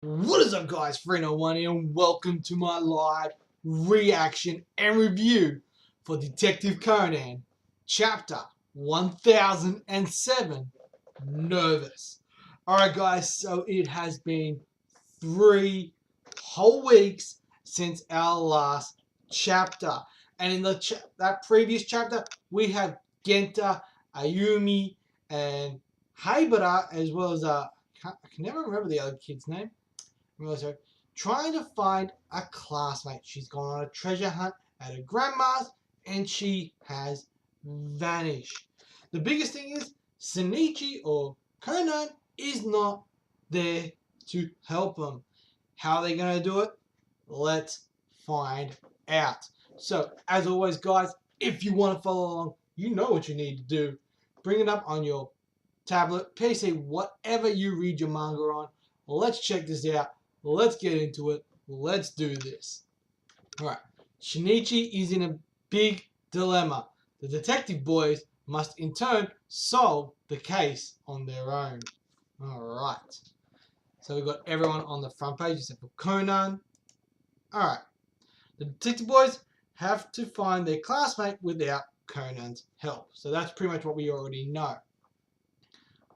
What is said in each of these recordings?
What is up, guys? 301 here, and welcome to my live reaction and review for Detective Conan, Chapter 1007, Nervous. Alright guys, so it has been 3 whole weeks since our last chapter. And in that previous chapter, we have Genta, Ayumi, and Haibara, as well as I can never remember the other kid's name. So, trying to find a classmate. She's gone on a treasure hunt at her grandma's and she has vanished. The biggest thing is Shinichi or Conan is not there to help them. How are they going to do it? Let's find out. So, as always, guys, if you want to follow along, you know what you need to do. Bring it up on your tablet, PC, whatever you read your manga on. Let's check this out. Let's get into it. Let's do this. Alright. Shinichi is in a big dilemma. The detective boys must in turn solve the case on their own. Alright. So we've got everyone on the front page except for Conan. Alright. The detective boys have to find their classmate without Conan's help. So that's pretty much what we already know.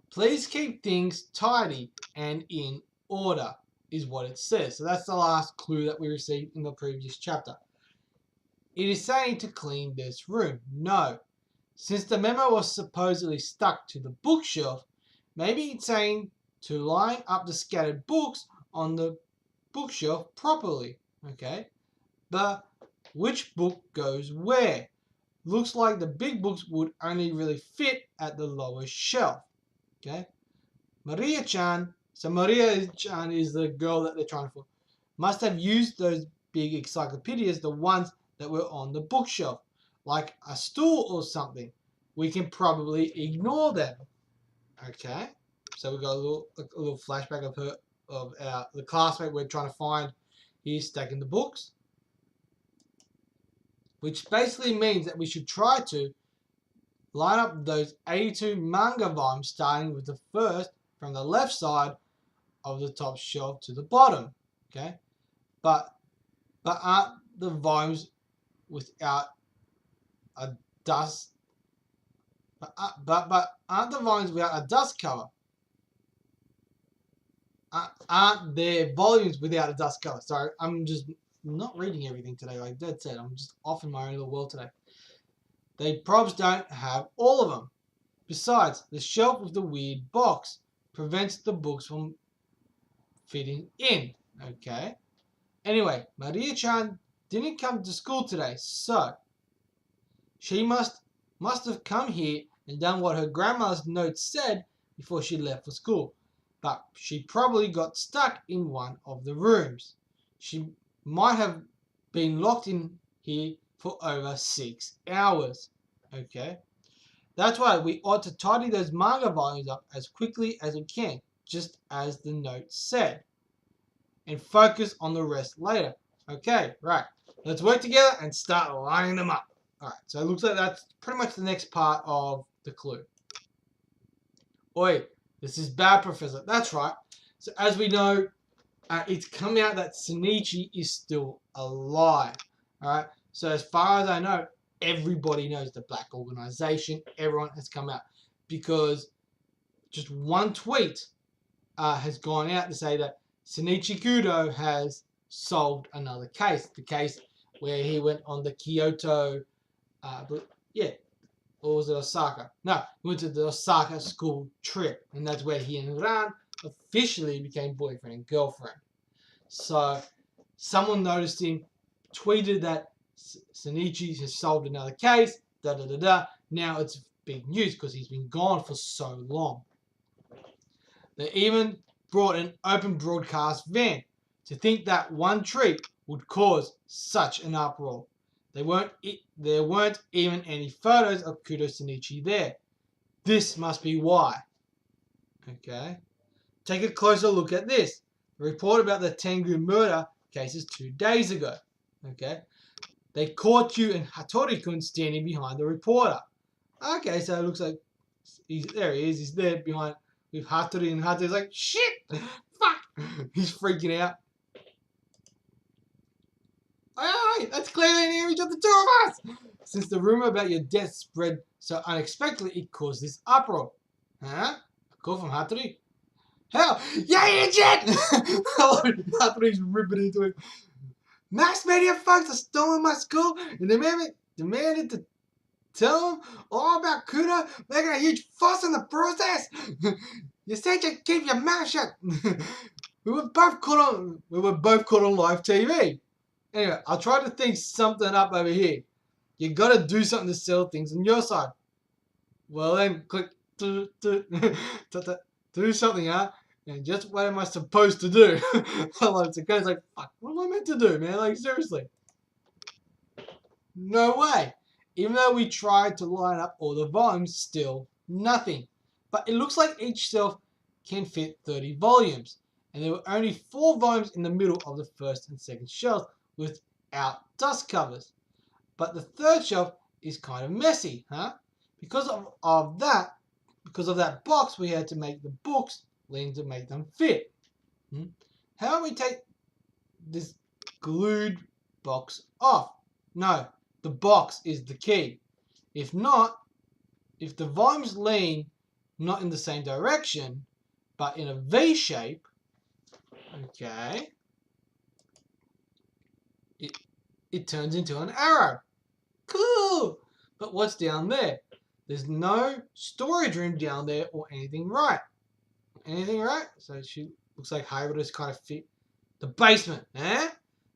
Please keep things tidy and in order, is what it says. So that's the last clue that we received in the previous chapter. It is saying to clean this room. No. Since the memo was supposedly stuck to the bookshelf, maybe it's saying to line up the scattered books on the bookshelf properly. Okay. But which book goes where? Looks like the big books would only really fit at the lowest shelf. Okay. Maria-chan. So Maria-chan is the girl that they're trying for. Must have used those big encyclopedias, the ones that were on the bookshelf, like a stool or something. We can probably ignore them. Okay. So we got a little flashback of the classmate we're trying to find. He's stacking the books, which basically means that we should try to line up those 82 manga volumes, starting with the first from the left side of the top shelf to the bottom. Okay, but aren't the volumes without a dust? But aren't the volumes without a dust cover? Aren't there volumes without a dust cover? Sorry, I'm just not reading everything today. Like Dad said, I'm just off in my own little world today. They probs don't have all of them. Besides, the shelf with the weird box prevents the books from fitting in. Okay. Anyway, Maria-chan didn't come to school today, so she must have come here and done what her grandma's note said before she left for school. But she probably got stuck in one of the rooms. She might have been locked in here for over 6 hours. Okay. That's why we ought to tidy those manga volumes up as quickly as we can, just as the note said, and focus on the rest later. Okay, right. Let's work together and start lining them up. Alright, so it looks like that's pretty much the next part of the clue. Oi, this is bad, Professor. That's right. So as we know, it's come out that Shinichi is still alive. Alright, so as far as I know, everybody knows the black organization. Everyone has come out because just one tweet has gone out to say that Shinichi Kudo has solved another case. The case where he went on the Kyoto, or was it Osaka? No, he went to the Osaka school trip, and that's where he and Ran officially became boyfriend and girlfriend. So someone noticed him, tweeted that Shinichi has solved another case, Now it's big news because he's been gone for so long. They even brought an open broadcast van. To think that one treat would cause such an uproar. There weren't even any photos of Kudo Shinichi there. This must be why. Okay. Take a closer look at this. The report about the Tengu murder cases 2 days ago. Okay. They caught you and Hattori-kun standing behind the reporter. Okay, so it looks like there he is. He's there behind with Hattori, and Hattori's like, shit, fuck, He's freaking out. Aye, that's clearly an image of the two of us. Since the rumor about your death spread so unexpectedly, it caused this uproar. Huh? A call from Hattori? Hell, yeah, idiot! Hattori's ripping into him. Mass media folks are storming my school and demanded to tell them all about Kudo making a huge fuss in the process. You said you keep your mouth shut. We were both caught on live TV. Anyway, I'll try to think something up over here. You gotta do something to sell things on your side. Well then, click do something, huh? And just what am I supposed to do? The guy's like, fuck, what am I meant to do, man? Like, seriously. No way. Even though we tried to line up all the volumes, still nothing. But it looks like each shelf can fit 30 volumes. And there were only 4 volumes in the middle of the first and second shelves without dust covers. But the third shelf is kind of messy, huh? Because of that box, we had to make the books lean to make them fit. How about we take this glued box off? No, the box is the key. If the volumes lean not in the same direction, but in a V shape, okay, it turns into an arrow. Cool! But what's down there? There's no storage room down there or anything, right? Anything, right? So she looks like Hayward has kind of fit the basement, eh?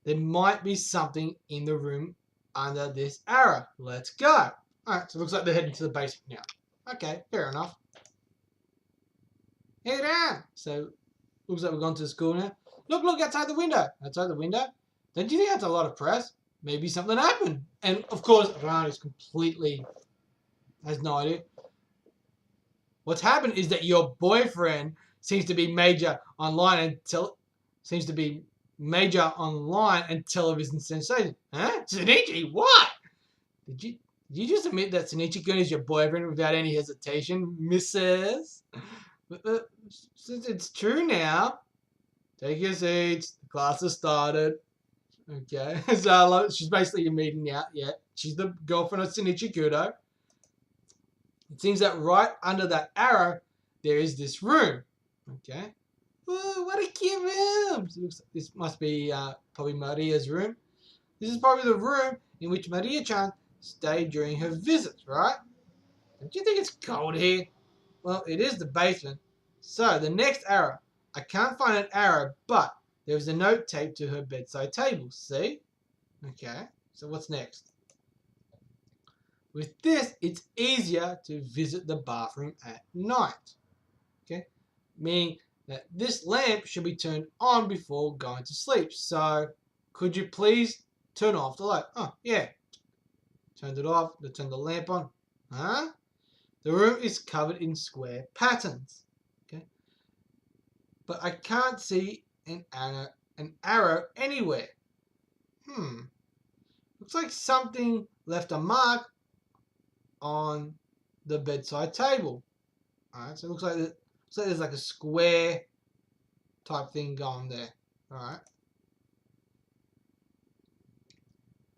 There might be something in the room under this arrow. Let's go. Alright, so it looks like they're heading to the basement now. Okay, fair enough. Hey there! So, looks like we've gone to the school now. Look, outside the window. Outside the window? Don't you think that's a lot of press? Maybe something happened. And, of course, Ron is completely has no idea. What's happened is that your boyfriend seems to be major online and television sensation. Huh? Shinichi, what? Did you just admit that Shinichi-kun is your boyfriend without any hesitation, Mrs.? Since it's true now, take your seats. The class has started. Okay, so she's basically meeting out. Yeah, she's the girlfriend of Shinichi Kudo. It seems that right under that arrow, there is this room. Okay. Ooh, what a cute room. This must be probably Maria's room. This is probably the room in which Maria-chan stayed during her visits, right? Don't you think it's cold here? Well, it is the basement. So, the next arrow. I can't find an arrow, but there is a note taped to her bedside table. See? Okay. So, what's next? With this, it's easier to visit the bathroom at night. Okay? Meaning that this lamp should be turned on before going to sleep. So, could you please turn off the light? Oh, yeah. Turned it off. Turn the lamp on. Huh? The room is covered in square patterns. Okay? But I can't see an arrow anywhere. Looks like something left a mark on the bedside table. Alright, so it looks like there's like a square type thing going there. Alright.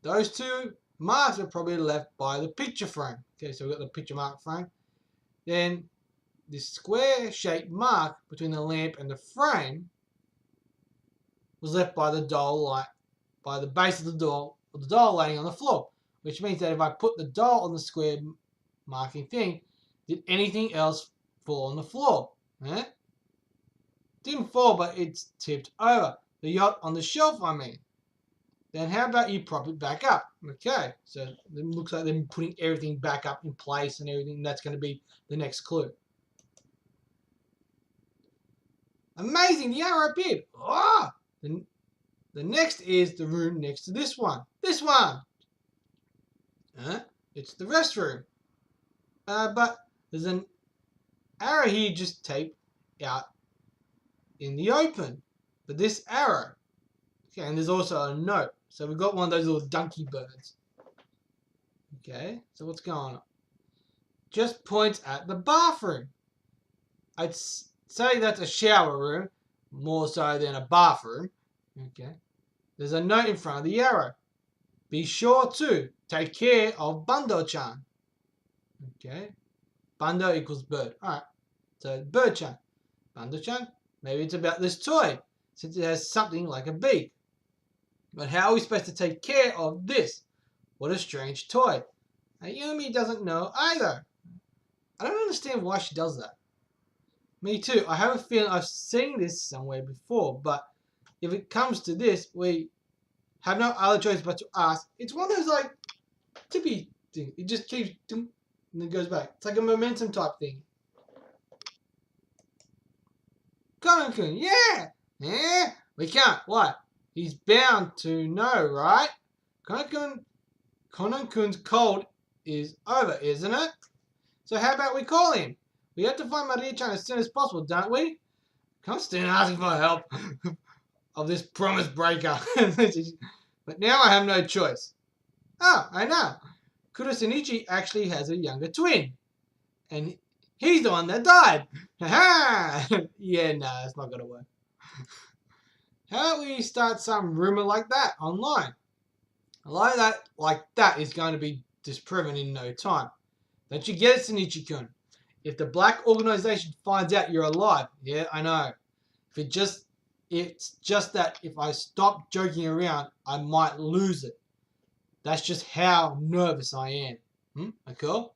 Those two marks are probably left by the picture frame. Okay, so we've got the picture mark frame. Then this square shaped mark between the lamp and the frame was left by the doll light, by the base of the doll laying on the floor. Which means that if I put the doll on the square marking thing, did anything else fall on the floor? Eh? Didn't fall, but it's tipped over. The yacht on the shelf, I mean. Then how about you prop it back up? Okay, so it looks like they're putting everything back up in place and everything. That's going to be the next clue. Amazing, the arrow appeared. Oh! The next is the room next to this one. This one! It's the restroom. But there's an arrow here just taped out in the open. But this arrow. Okay, and there's also a note. So we've got one of those little donkey birds. Okay, so what's going on? Just points at the bathroom. I'd say that's a shower room, more so than a bathroom. Okay. There's a note in front of the arrow. Be sure to take care of Bando-chan. Okay. Bando equals bird. Alright. So bird-chan. Bando-chan. Maybe it's about this toy, since it has something like a beak. But how are we supposed to take care of this? What a strange toy. Ayumi doesn't know either. I don't understand why she does that. Me too. I have a feeling I've seen this somewhere before, but if it comes to this, we have no other choice but to ask. It's one of those like tippy things. It just keeps and then goes back. It's like a momentum type thing. Conan-kun, yeah! Yeah? We can't. What? He's bound to know, right? Conan-kun's cold is over, isn't it? So how about we call him? We have to find Maria-chan as soon as possible, don't we? Constant asking for help of this promise breaker. But now I have no choice. Oh, I know. Kurosunichi actually has a younger twin. And he's the one that died. Ha-ha! Yeah, no, it's not going to work. How about we start some rumor like that online? A lie like that is going to be disproven in no time. Don't you get it, Shinichi-kun? If the black organization finds out you're alive, yeah, I know. It's just that if I stop joking around, I might lose it. That's just how nervous I am. Cool?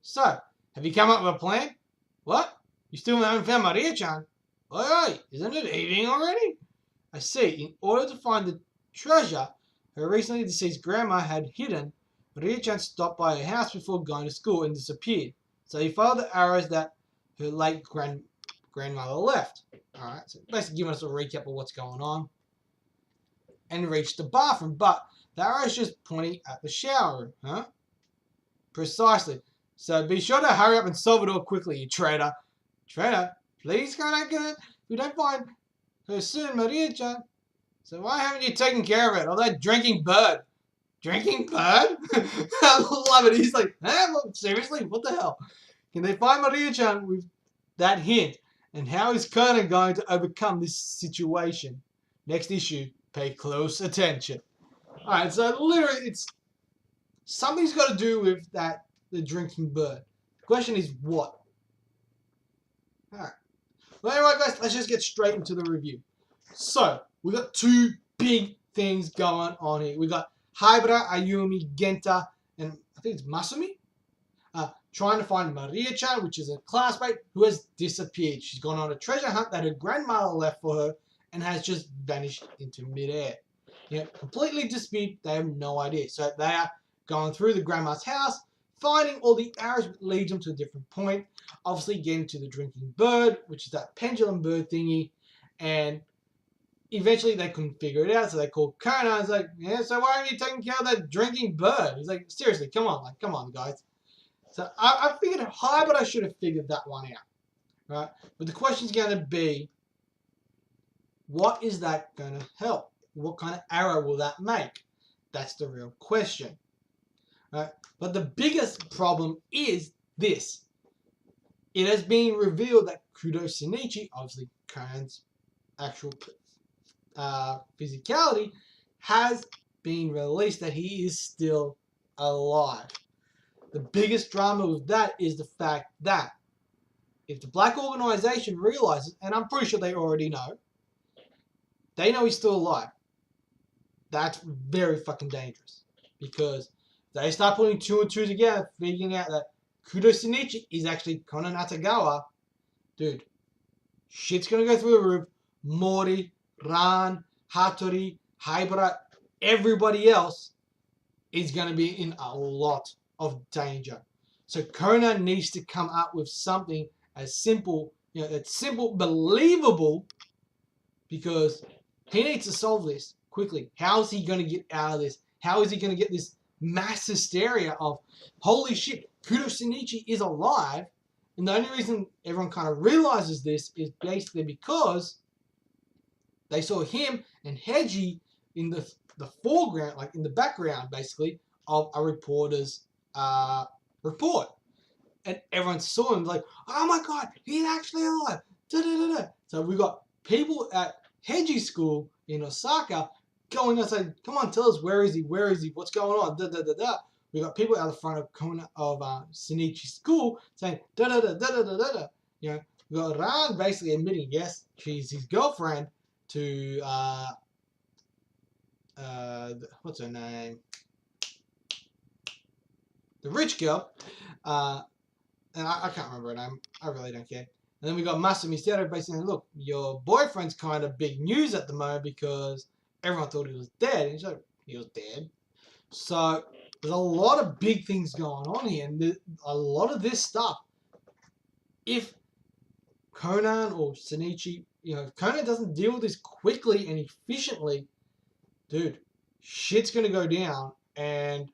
So, have you come up with a plan? What? You still haven't found Maria-chan? Oi, isn't it evening already? I see. In order to find the treasure her recently deceased grandma had hidden, Maria-chan stopped by her house before going to school and disappeared. So he followed the arrows that her late grandmother left. Alright, so basically giving us a recap of what's going on. And reached the bathroom, but the arrow's just pointing at the shower room, huh? Precisely. So be sure to hurry up and solve it all quickly, you traitor. Traitor, please Conan-kun. If we don't find her soon, Maria-chan. So why haven't you taken care of it? Or that drinking bird? Drinking bird? I love it. He's like, look, seriously? What the hell? Can they find Maria-chan with that hint? And how is Conan going to overcome this situation? Next issue, pay close attention. Alright, so literally it's something's got to do with the drinking bird. The question is what? Alright. Well, anyway, guys, let's just get straight into the review. So, we got two big things going on here. We got Haibara, Ayumi, Genta, and I think it's Masumi, trying to find Maria-chan, which is a classmate who has disappeared. She's gone on a treasure hunt that her grandmother left for her and has just vanished into midair. Completely disappeared. They have no idea. So they are going through the grandma's house, finding all the arrows that lead them to a different point. Obviously getting to the drinking bird, which is that pendulum bird thingy, and eventually they couldn't figure it out, so they called Conan. It's like, yeah, so why aren't you taking care of that drinking bird? He's like, seriously, come on, guys. So I figured high, but I should have figured that one out, right? But the question's going to be, what is that going to help? What kind of arrow will that make? That's the real question, right? But the biggest problem is this. It has been revealed that Kudo Shinichi, obviously Conan's actual physicality, has been released, that he is still alive. The biggest drama with that is the fact that if the black organization realizes, and I'm pretty sure they already know, they know he's still alive. That's very fucking dangerous, because they start putting two and two together, figuring out that Kudo Shinichi is actually Konan Atagawa. Dude, shit's gonna go through the roof. Mori, Ran, Hattori, Haibara, everybody else is gonna be in a lot of danger. So Conan needs to come up with something as simple, that's simple, believable, because he needs to solve this quickly. How is he going to get out of this? How is he going to get this mass hysteria of, holy shit, Kudo Shinichi is alive? And the only reason everyone kind of realizes this is basically because they saw him and Heiji in the foreground, like in the background, basically, of a reporter's report. And everyone saw him like, oh my god, he's actually alive. Da, da, da, da. So we got people at Heiji School in Osaka going and saying, "Come on, tell us where is he? Where is he? What's going on?" Da da da da. We got people out the front of Conan of Shinichi School saying da da da da da da da. You know, we got Ran basically admitting yes, she's his girlfriend to what's her name? The rich girl. And I can't remember her name. I really don't care. And then we got Masumi Sato basically saying, look, your boyfriend's kind of big news at the moment because everyone thought he was dead. And he's like, he was dead. So there's a lot of big things going on here. And a lot of this stuff, if Conan or Shinichi, if Conan doesn't deal with this quickly and efficiently, dude, shit's going to go down and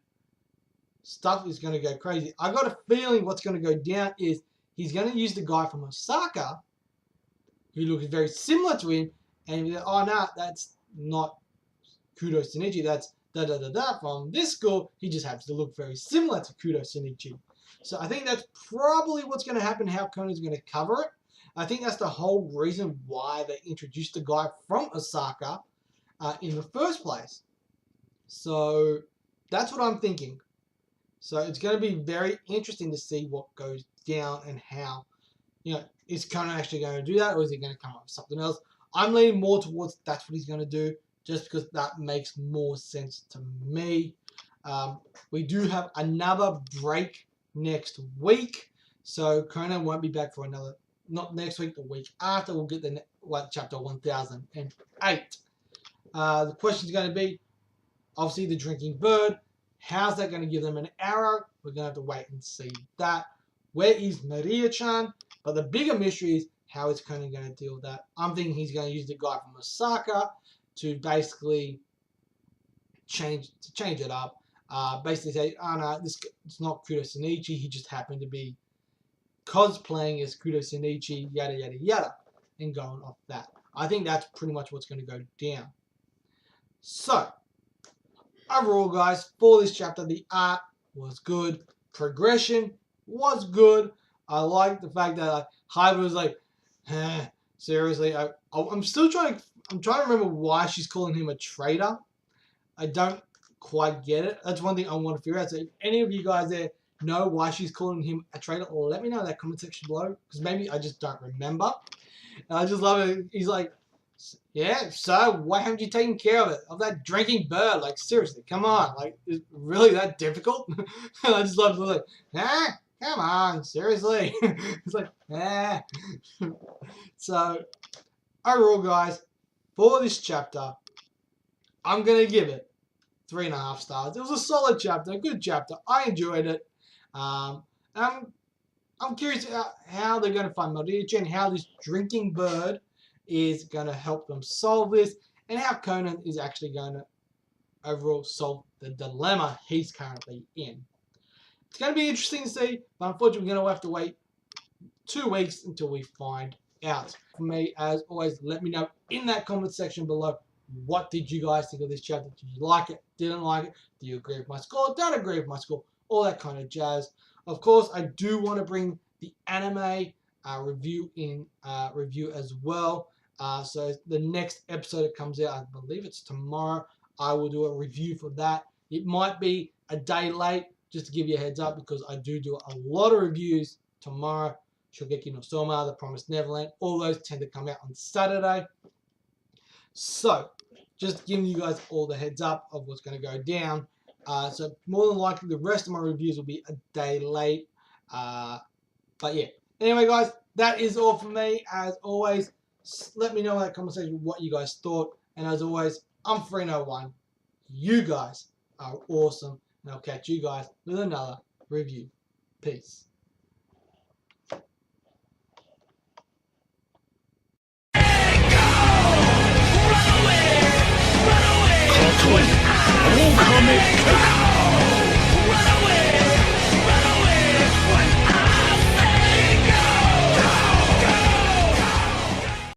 stuff is going to go crazy. I got a feeling what's going to go down is he's going to use the guy from Osaka who looks very similar to him and be like, oh no, that's not Kudo Shinichi, that's da-da-da-da from this school. He just happens to look very similar to Kudo Shinichi. So I think that's probably what's going to happen, how Conan's going to cover it. I think that's the whole reason why they introduced the guy from Osaka in the first place. So that's what I'm thinking. So it's going to be very interesting to see what goes down and how, is Conan actually going to do that or is he going to come up with something else? I'm leaning more towards that's what he's going to do just because that makes more sense to me. We do have another break next week. So Conan won't be back for another, not next week, the week after. We'll get the chapter 1008. The question is going to be, obviously, the drinking bird. How's that going to give them an arrow? We're going to have to wait and see that. Where is Maria-chan? But the bigger mystery is how is Conan going to deal with that? I'm thinking he's going to use the guy from Osaka to basically change it up. Basically say, oh no, it's not Kudo Shinichi. He just happened to be cosplaying as Kudo Shinichi, yada yada yada, and going off that. I think that's pretty much what's going to go down. So, overall, guys, for this chapter, the art was good. Progression was good. I like the fact that Hyber was like, seriously, I'm still trying to remember why she's calling him a traitor. I don't quite get it. That's one thing I want to figure out. So if any of you guys there know why she's calling him a traitor, let me know in that comment section below. Because maybe I just don't remember. And I just love it. He's like, yeah, so why haven't you taken care of it? Of that drinking bird? Like, seriously, come on. Like, is it really that difficult? I just love it. Like, come on, seriously. It's like, So, overall, guys, for this chapter, I'm going to give it 3.5 stars. It was a solid chapter, a good chapter. I enjoyed it. I'm curious how they're going to find Maria-chan, how this drinking bird is going to help them solve this, and how Conan is actually going to overall solve the dilemma he's currently in. It's going to be interesting to see, but unfortunately we're going to have to wait 2 weeks until we find out. For me, as always, let me know in that comment section below, what did you guys think of this chapter? Did you like it? Didn't like it? Do you agree with my score? Don't agree with my score? All that kind of jazz. Of course, I do want to bring the anime review as well. So the next episode that comes out, I believe it's tomorrow, I will do a review for that. It might be a day late, just to give you a heads up, because I do a lot of reviews tomorrow. Shogeki no Soma, The Promised Neverland, all those tend to come out on Saturday. So, just giving you guys all the heads up of what's going to go down. So more than likely the rest of my reviews will be a day late. But yeah. Anyway, guys, that is all from me. As always, let me know in that comment section what you guys thought. And as always, I'm Free01. You guys are awesome. And I'll catch you guys with another review. Peace.